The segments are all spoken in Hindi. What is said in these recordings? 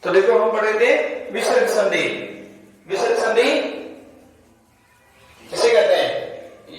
तो देखो हम पढ़े थे विसर्ग संधि। विसर्ग संधि किसे कहते हैं?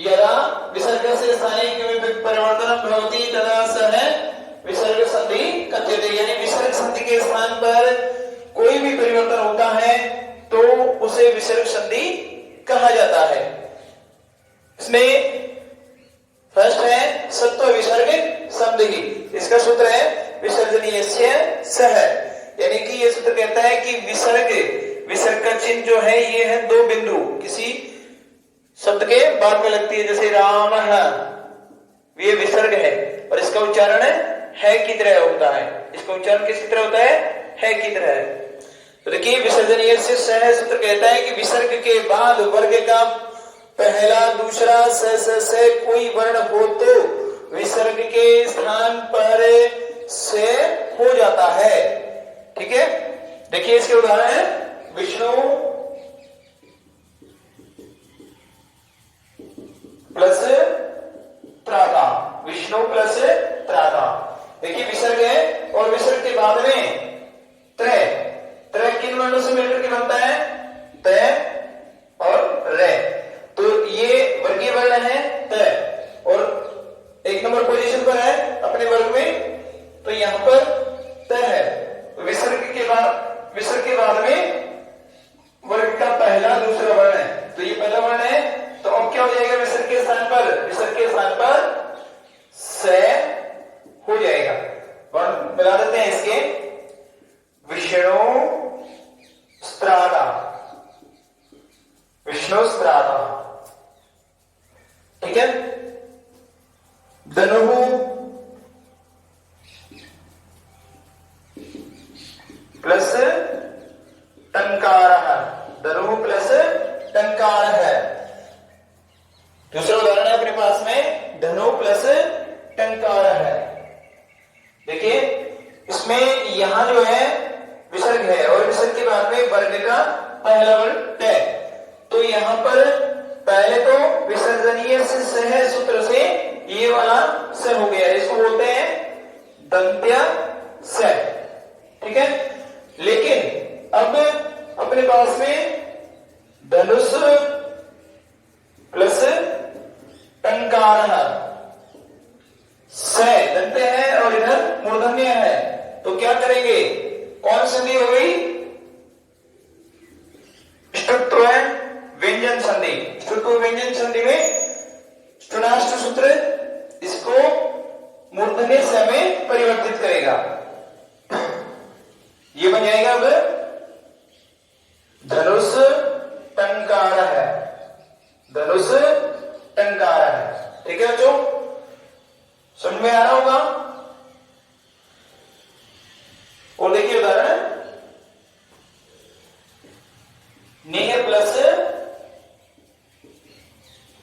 यदा विसर्ग से स्थानिक परिवर्तन भवति तदा सह विसर्ग संधि कथ्यते। यानी विसर्ग संधि के स्थान पर कोई भी परिवर्तन होता है तो उसे विसर्ग संधि कहा जाता है। इसमें फर्स्ट है सत्व विसर्ग संधि। इसका सूत्र है विसर्जनीयस्य सह। यानी कि ये सूत्र कहता है कि विसर्ग का चिन्ह जो है ये है दो बिंदु किसी शब्द के बाद में लगती है, जैसे राम, ये विसर्ग है और इसका उच्चारण है की तरह होता है। इसका उच्चारण किस तरह होता है की तरह है। तो देखिए विसर्जनीय से सह सूत्र कहता है कि विसर्ग के बाद वर्ग का पहला दूसरा से कोई वर्ण हो तो विसर्ग के स्थान पर से हो जाता है। ठीक है, देखिए इसके उदाहरण है विष्णु प्लस त्राता। विष्णु प्लस त्राता, देखिए विसर्ग है और विसर्ग के बाद में त्रय। त्रय किन वर्णों से मिलकर के बनता है? तय और रे। तो ये वर्गीय वर्ण है तय और एक नंबर पोजीशन पर है अपने वर्ग में, तो यहां पर तय है। तो विसर्ग के बाद में वर्ग का पहला दूसरा वर्ण है, तो ये पहला वर्ण है। तो अब क्या हो जाएगा? विसर्ग के स्थान पर से हो जाएगा। वर्ण मिला देते हैं इसके, विष्णु स्त्राता, विष्णु स्त्राता। ठीक है, धनु प्लस टंकार, धनु प्लस टंकार है। दूसरा उदाहरण है अपने पास में धनु प्लस टंकार है। देखिए इसमें यहां जो है विसर्ग है और विसर्ग के बाद में वर्ग का पहला वर्ण है। तो यहां पर पहले तो विसर्जनीय से सह सूत्र से ये वाला स हो गया, इसको बोलते हैं दंत्य स। ठीक है, लेकिन अब अपने पास में धनुष प्लस टंकार स दंत्य है और इधर मूर्धन्य है। तो क्या करेंगे? कौन संधि हो गई? ष्टुत्व व्यंजन संधि। ष्टुत्व व्यंजन संधि में ष्टुनाष्ट सूत्र इसको मूर्धन्य स में परिवर्तित करेगा। ये बन जाएगा अब धनुष टंकार है, धनुष टंकार है। ठीक है बच्चों, समझ में आ रहा होगा? और देखिए उदाहरण नेह प्लस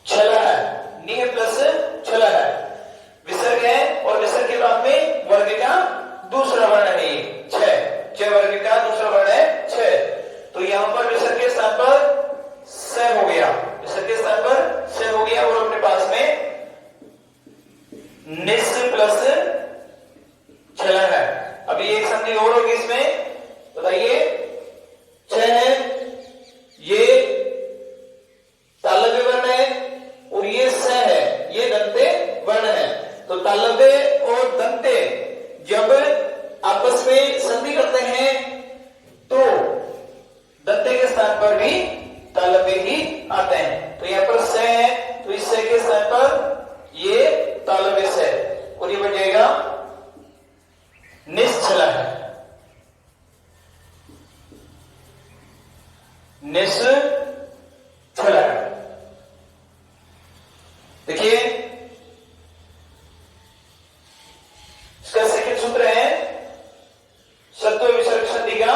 छल है। नेह प्लस छल है, विसर्ग है और विसर्ग के बाद में वर्ग का दूसरा वर्ण है ये छ वर्ग का दूसरा वर्ण है छ। तो यहां पर विसर्ग के स्थान पर स हो गया, विसर्ग के स्थान पर स हो गया और अपने पास में निस प्लस छल है। अभी एक संधि और होगी इसमें, बताइए। छ है, ये तालव्य वर्ण है और ये स है, ये दंते वर्ण है। तो तालव्य और दंते जब आपस में संधि करते हैं तो दंते के स्थान पर भी तालव्य ही आते हैं। तो यहां पर स है तो इस स के स्थान पर ये तालव्य स और ये बन जाएगा निश्चल है, निश्चल है। देखिए इसका सेकंड सूत्र है सत्व विसर्ग संधि का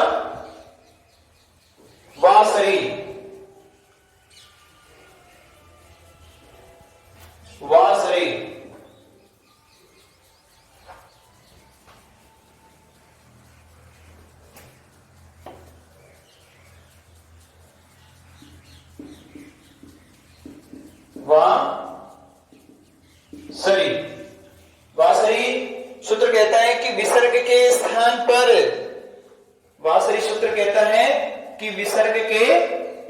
वासरी। वासरी वासरी। वासरी सूत्र कहता है कि विसर्ग के स्थान पर वासरी सूत्र कहता है कि विसर्ग के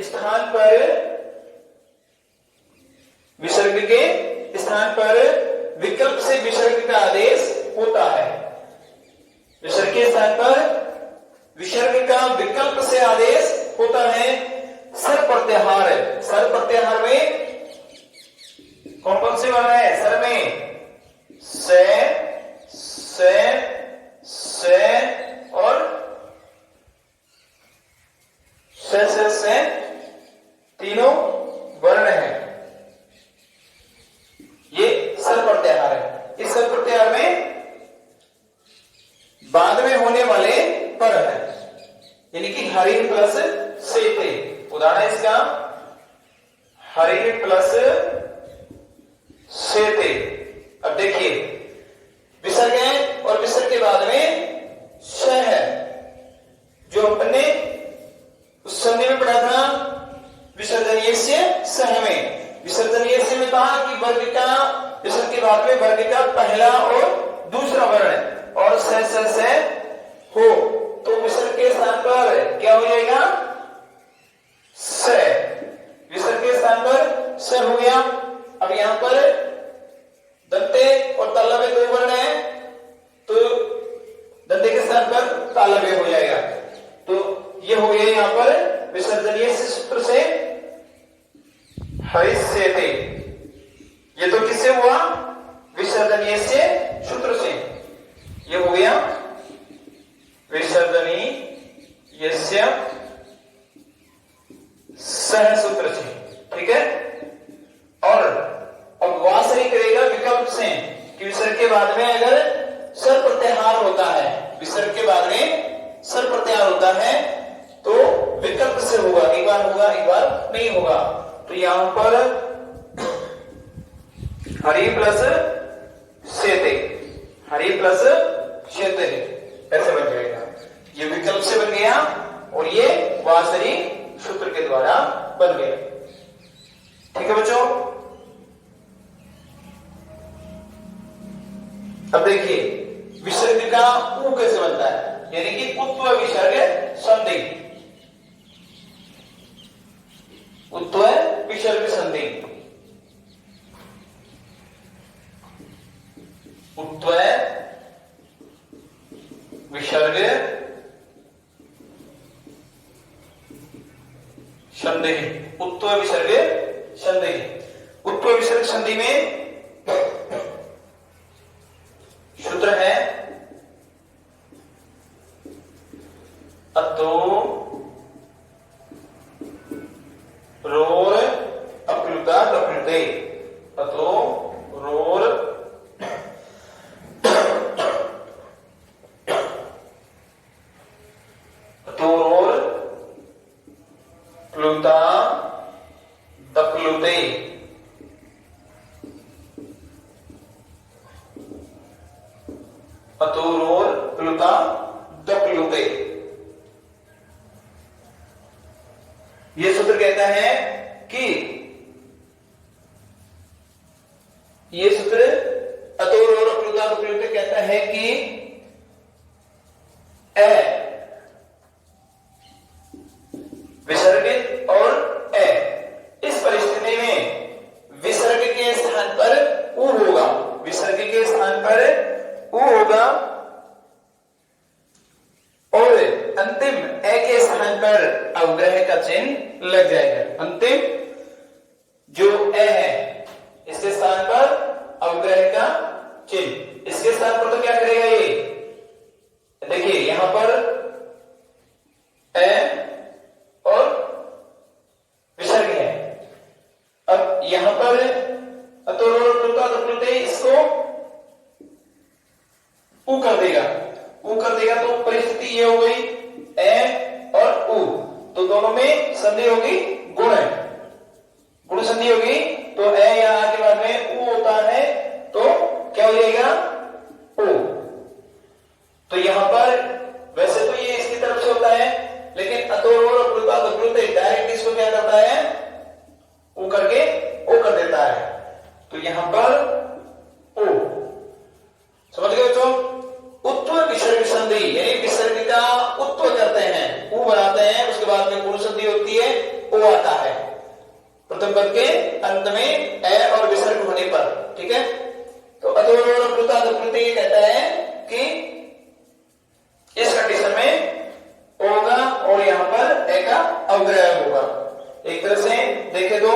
स्थान पर विकल्प से विसर्ग का आदेश होता है। विसर्ग के स्थान पर विसर्ग का विकल्प से आदेश होता है। सर प्रत्याहार में कौन कौन से वर्ण है? सर में से और से तीनों वर्ण हैं। ये सर प्रत्याहार है। इस सर प्रत्याहार में बाद में होने वाले पर है, यानी कि हरि प्लस से थे। उदाहरण इसका हरि प्लस से थे। अब देखिए विसर्ग है और विसर्ग के बाद में श है, जो अपने उस संधि में पढ़ा था विसर्जनीय से सह में। विसर्जनीय से में कहा कि वर्ग का विसर्ग के बाद में वर्ग का पहला और दूसरा वर्ण और से हो, तो विसर्ग के स्थान पर क्या हो जाएगा? स। विसर्ग के स्थान पर स हो गया। अब यहां पर दंते और तालव्य दो वर्ण है, तो दंते के स्थान पर तालव्य हो जाएगा। तो ये हो गया यहां पर विसर्जनीय से सूत्र से हरिष्य थे। ये तो किससे हुआ? विसर्जनीय से सूत्र से। ये हो गया विसर्जनीय सह सूत्र से, ठीक है। और अब वासरी करेगा विकल्प से कि विसर्ग के बाद में अगर सर प्रत्याहार होता है, विसर्ग के बाद में सर प्रत्याहार होता है तो विकल्प से होगा, एक बार होगा एक बार नहीं होगा। तो यहां पर हरि प्लस शेते, हरि प्लस शेते ऐसे बन जाएगा। ये विकल्प से बन गया और ये वासरी सूत्र के द्वारा बन गया। ठीक है बच्चों। अब देखिए विसर्ग का उ कैसे बनता है, यानी कि उत्व विसर्ग संधि। उत्व विसर्ग संधि, उत्व विसर्ग संधि, उत्व विसर्ग संधि। उत्व विसर्ग संधि में सूत्र है अतो रोर अप्लुता दप्लुते, अतो रोर अतोरोर प्लुता दप्लुते। अतोरोर प्लुता दप्लुते। ये सूत्र कहता है कि ये सूत्र अतोरोर प्लुता दप्लुते कहता है कि ए विसर्गित और ए, इस परिस्थिति में विसर्ग के स्थान पर उ होगा, विसर्ग के स्थान पर उ होगा और अंतिम ए के स्थान पर अवग्रह का चिन्ह लग जाएगा। अंतिम जो ए है इसके स्थान पर अवग्रह का चिन्ह, इसके स्थान पर तो क्या करेगा ये? देखिए यहां पर ए और विसर्ग है। अब यहां पर अतोरोर इसको उ कर देगा, उ कर देगा तो परिस्थिति ये हो गई ए और उ, तो दोनों में संधि होगी गुण है, गुण संधि होगी। तो ए यहां के बाद में उ होता है तो क्या हो जाएगा? ओ। तो यहां पर वैसे तो ये इसकी तरफ से होता है, लेकिन अतोरोर प्लुता दप्लुते डायरेक्ट इसको क्या करता है? उ करके ओ कर देता है। तो यहां पर ओ, समझ गए बच्चों? उत्व विसर्ग संधि यानी विसर्ग का उत्व करते हैं बाद में पूर्ण संधि होती है, ओ आता है प्रथम पद के अंत में ए और विसर्ग होने पर। ठीक है, तो अतोप्लुता ये कहता है कि इस कंडीशन में ओ होगा और यहां पर ए का अवग्रह होगा। एक तरह से देखे तो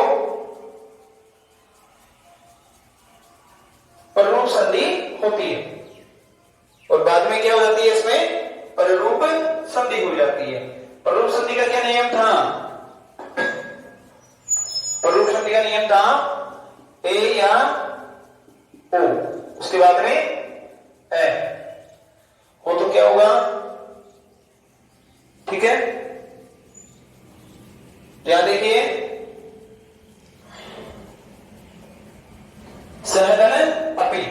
पररूप संधि होती है और बाद में क्या हो जाती है, इसमें पररूप संधि हो जाती है। पररूप संधि का क्या नियम था? पररूप संधि का नियम था ए या ओ, उसके बाद में ए हो तो क्या होगा? ठीक है, यहां देखिए सहधन अपि,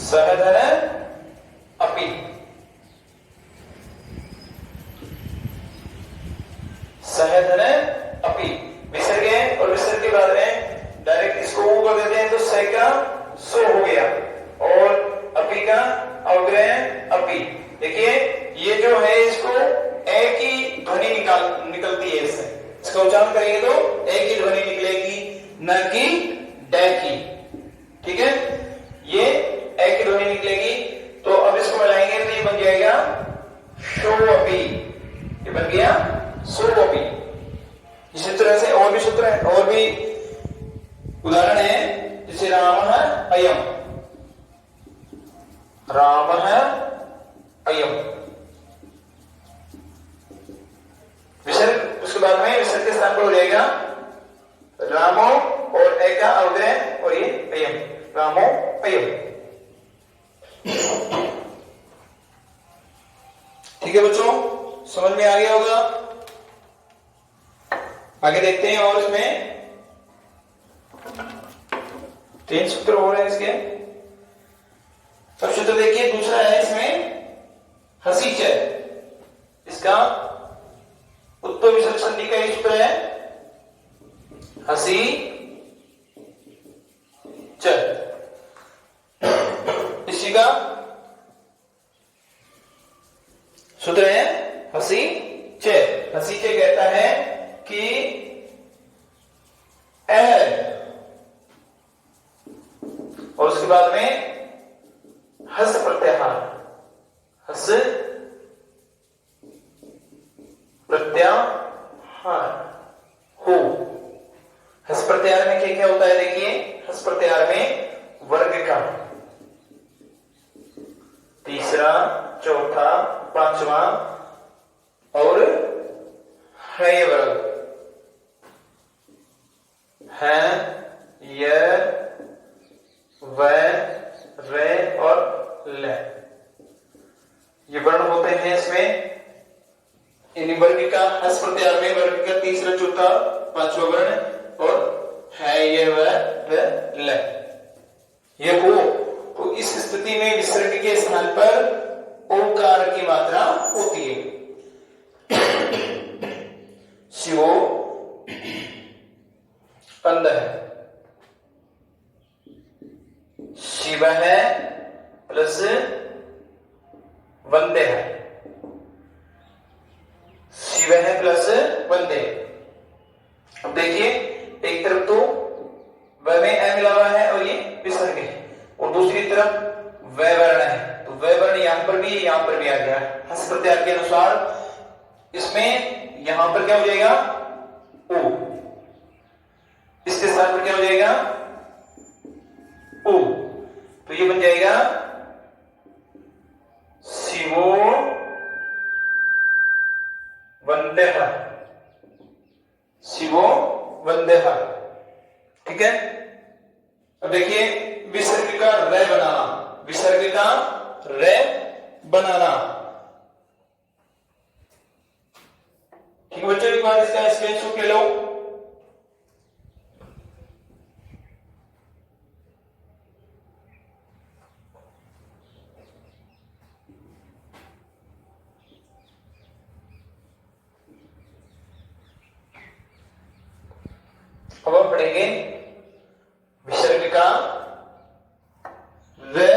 सहधन अपि, सहधन अपि विसर्ग है और विसर्ग के बाद में डायरेक्ट इसको ऊ कर देते हैं तो स का सो हो गया और अपि का अवग्रह अपि। देखिए ये जो है इसको ए की ध्वनि निकलती है, इससे इसका उच्चारण करेंगे तो ए की ध्वनि निकलेगी, न कि डे की। ठीक है, ये ए की ध्वनि निकलेगी। तो अब इसको मिलाएंगे तो ये बन जाएगा शोअपि, ये बन गया शोअपि। इसी तरह से और भी सूत्र है, और भी उदाहरण है, जैसे रामः अयम्, रामः अयम् विसर्ग, उसके बाद में विसर्ग के स्थान पर हो जाएगा रामो और ए का अवग्रह और ये अयम्, रामो अयम्। ठीक है बच्चों, समझ में आ गया होगा। आगे देखते हैं और इसमें 3 सूत्र हो रहे हैं इसके। सब सूत्र देखिए, दूसरा है इसमें हसी च, इसका उत्तर विसर्ग संधि का ही सूत्र है हसी च। इसी का सूत्र है हसी च। हसी च कहता है कि और उसके बाद में हस प्रत्याहार, हस प्रत्याहार हो। हस प्रत्याहार में क्या क्या होता है? देखिए, हस प्रत्याहार में वर्ग का तीसरा, चौथा, पांचवा और है वर्ग है, य, व, रे और ल, ये वर्ण होते हैं इसमें। इन वर्ग का हस प्रत्याहार में वर्ग का तीसरा, चौथा, पांचवा वर्ण और है, ये, व, ल, ये हो। तो इस स्थिति में विसर्ग के स्थान पर ओकार की मात्रा होती है। शिवो अंध है, शिव है प्लस वंदे है, शिव है प्लस वंदे। अब देखिए, एक तरफ तो व में ए मिला हुआ है और ये विसर्ग है, और दूसरी तरफ व वर्ण है, तो व वर्ण यहां पर भी आ गया। हस प्रत्याहार के अनुसार इसमें यहां पर क्या हो जाएगा? ओ, इसके स्थान पर क्या हो जाएगा? ओ, तो ये बन जाएगा शिवो वंदेह, शिवो वंदेह। ठीक है, अब देखिए विसर्ग का रे बनाना, विसर्ग का रे बनाना। ठीक है बच्चों, एक बार इसका स्क्रीनशॉट ले लो। अब हम पढ़ेंगे विसर्ग का रे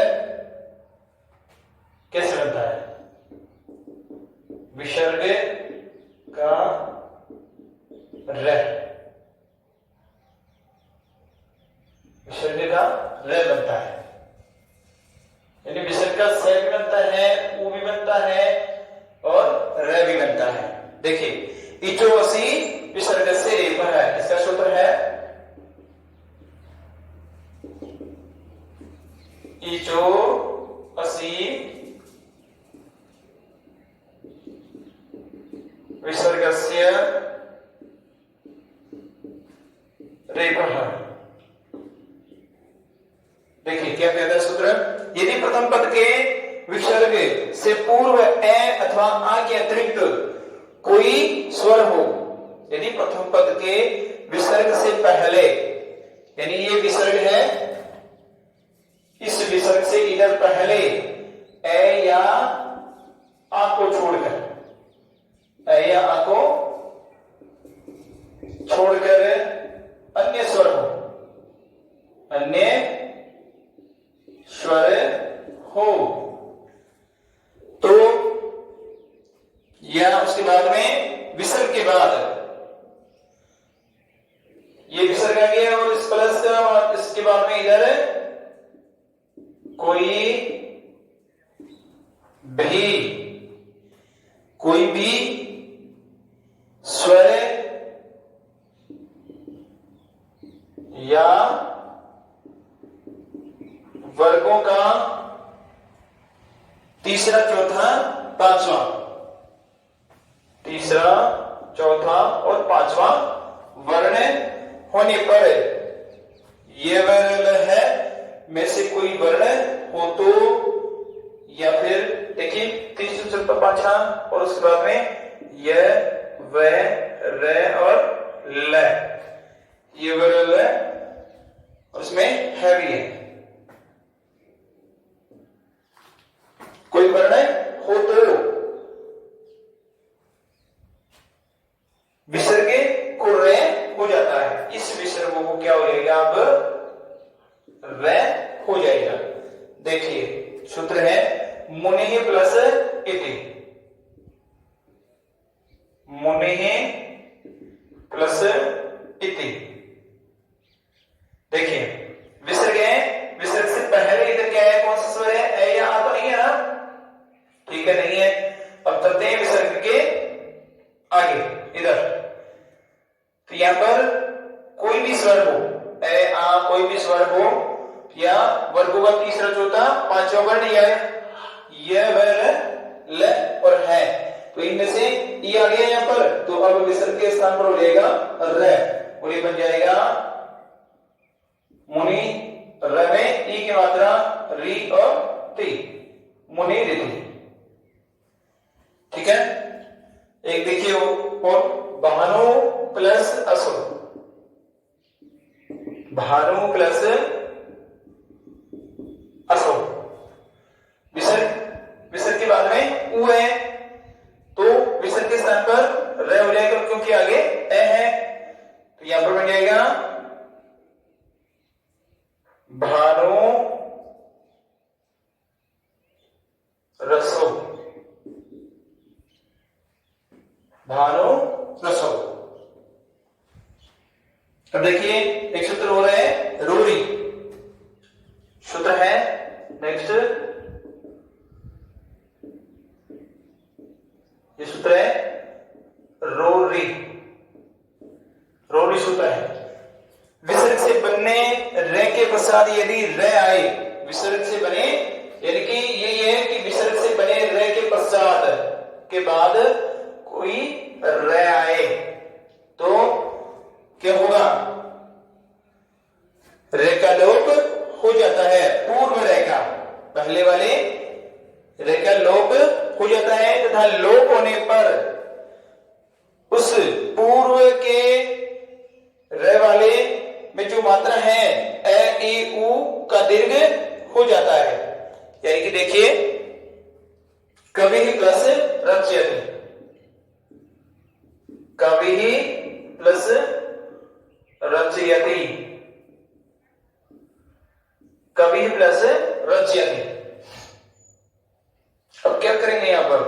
कैसे बनता है। विसर्ग का र, विसर्ग का र बनता है, यानी विसर्ग का स भी बनता है, उ भी बनता है और र भी बनता है। देखिए इचो असी विसर्ग से रेफा है, इसका सूत्र है इचो असी विसर्गस्य रेफः। देखिए क्या कहता है सूत्र, यदि प्रथम पद के विसर्ग से पूर्व ए अथवा आ के अतिरिक्त कोई स्वर हो, यदि प्रथम पद के विसर्ग से पहले, यानी ये विसर्ग है, इस विसर्ग से इधर पहले ए या आ को छोड़कर, ए या आ को छोड़कर अन्य स्वर हो, अन्य स्वर हो, तो या उसके बाद में विसर्ग के बाद ये विसर्ग आ गया और इस प्लस का, और इसके बाद में इधर कोई भी स्वर या वर्गों का तीसरा चौथा पांचवा, तीसरा चौथा और पांचवा वर्ण होने पर, यह वर्ण है में से कोई वर्ण हो तो, या फिर देखिए तीसरा चौथा पांचवा और उसके बाद में यह व र और ल, ये वर्ण है उसमें है भी है, कोई वर्ण हो तो विसर्ग को रे हो जाता है, इस विसर्ग को क्या हो जाएगा, अब रे हो जाएगा। देखिए सूत्र है मुनि प्लस इति, मुनि प्लस इति। देखिए विसर्ग है, विसर्ग से पहले इधर क्या है, कौन सा स्वर है, ए या आ तो नहीं है ना, ठीक है नहीं है। अब चलते हैं विसर्ग के आगे इधर, तो यहां पर कोई भी स्वर हो, ए आ कोई भी स्वर हो, या वर्गों का तीसरा चौथा पांचवा वर्ण यह वर्ण ल और है, तो इनमें से ई आ गया यहां पर, तो अब विसर्ग के स्थान पर हो जाएगा र, और ये बन जाएगा मुनि, र में ई की मात्रा री और ती, मुनि रिति। ठीक है, एक देखिए और भानु प्लस असो, भानु प्लस असो, विसर्ग के बाद में उ है, तो विसर्ग के स्थान पर र हो जाएगा क्योंकि आगे ए है, तो यहां पर बन जाएगा भानु रसो, भानु रसो। अब देखिए एक सूत्र हो रहा है रूरी, सूत्र है नेक्स्ट, ये सूत्र है रोरी, रोरी सूत्र है। विसर्ग से बनने रे के पश्चात यदि र आए, विसर्ग से बने, यानी कि ये है कि विसर्ग से बने रे के पश्चात के बाद कोई र आए तो क्या होगा, रे का लोप हो जाता है, पूर्व रे का, पहले वाले रे का लोप हो जाता है, तथा लोप होने पर उस पूर्व के रे वाले में जो मात्रा है ए ई उ का दीर्घ हो जाता है, यानी कि देखिए कवि प्लस रचयति, कवि प्लस रचयति, कवि प्लस रचयति। अब क्या करेंगे यहां पर,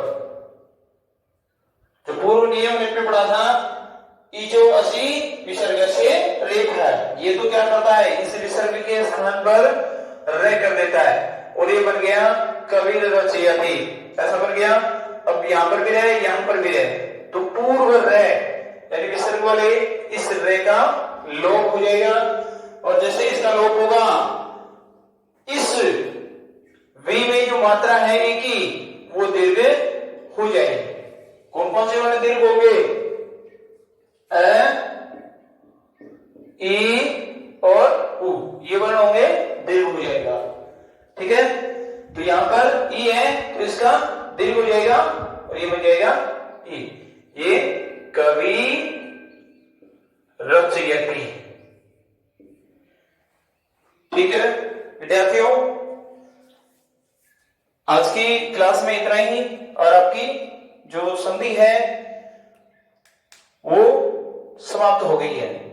स्थान पर रे कर देता है और ये बन गया कबीर रचयति, ऐसा बन गया। अब यहां पर भी रहे, यहां पर भी रहे, तो पूर्व रे यानी विसर्ग वाले इस रे का लोप हो जाएगा और जैसे इसका लोप होगा इस वी में जो मात्रा है ए की वो दीर्घ हो जाएगी। कौन कौन से वाले दीर्घ होंगे? अ, ई और उ, ये वर्ण होंगे दीर्घ हो जाएगा। ठीक है, तो यहां पर ई है तो इसका दीर्घ हो जाएगा और ये बन जाएगा ई। ये कवि रचयति। ठीक है विद्यार्थियों, आज की क्लास में इतना ही और आपकी जो संधि है वो समाप्त हो गई है।